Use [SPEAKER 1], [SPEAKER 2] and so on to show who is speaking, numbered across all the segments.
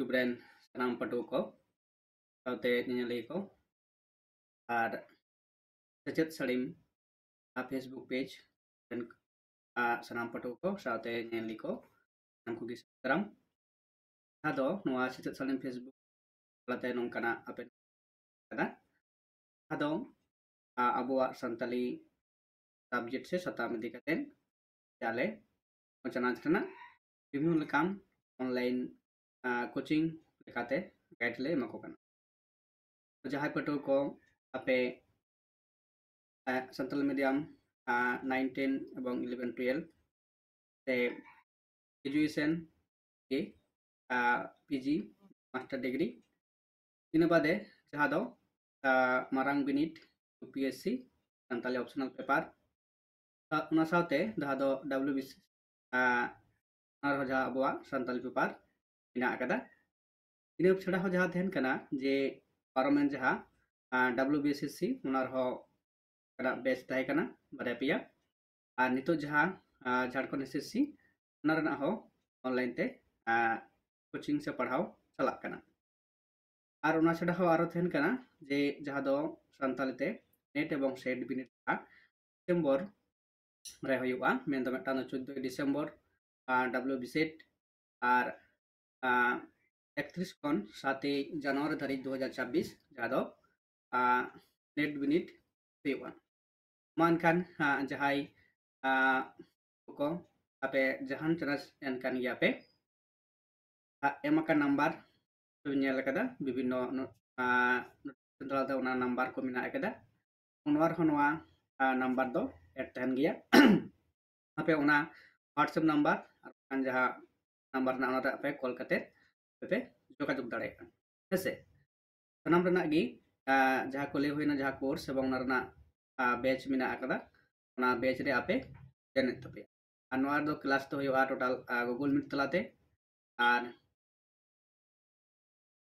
[SPEAKER 1] YouTube ren sanam patu ko saute nyali ko ar sechit salim Facebook page dan sanam patu ko saute nyali ko nam ko gis karam ado noa sechit salim Facebook late nong kana apen kada ado abuwa santali subject se satam dikaten jale macana chana বিভিন্ন lekam online coaching lekate guide le mako kana jahai pato ko ape central medium 9 10 এবং 11 12 te graduation ke PG master degree ina bade jaha do marang binit UPSC santali optional paper una saute jaha do WBC ar ho jaha abwa santali paper ina akada ina chhada ho jaha then kana je parliament jaha WBSC unar ho kada best tahe kana bare pia ar nito jaha Jharkhand SSC unar na ho online te coaching se padhao chalak kana আর ওনা সেটা হওয়া আরো then কানা যে যাহা দো সান্তালিতে net এবং set বিনিট December রে হইবা মেন দো মেটানো 14 ডিসেম্বর WB সেট আর 31 কোন 7 জানুয়ারি তারিখ 2026 যাহা দো নেট বিনিট হইবা মানখান যাহাই ko ape jahan chanas en kan yape emakan number nyel kada bibinno central da una number ko mina kada unwar honwa number do etan gya ape una WhatsApp number kan jaha number na ona ape call kate ape jogajog dare kan hese sanam rena gi jaha ko le hoina jaha course ebong narna batch mina kada ona batch re ape janet tope anwar do class to hoya total Google Meet talate ar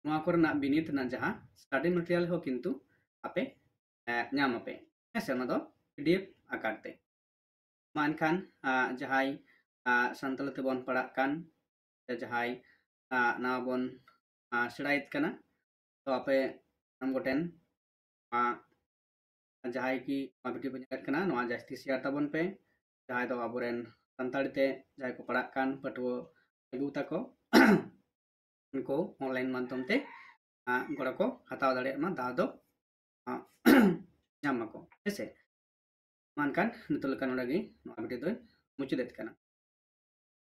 [SPEAKER 1] নোয়া করে না বিনিত না যাহা study material হো কিন্তু আপে nyam ape hese ona do PDF akarte mankan jahai santalate bon padakan jahai na bon sedait kana to ape nam goten jahai ki video banyak kana noa jasti share tabon pe jahai do aburen santalite jahai ko padakan patuo ibu tako उनको online माध्यम ते गड़ा को हताव दाड़े मा दादो nyam ako hese mankan nitul kan lagi no video do muchu det kana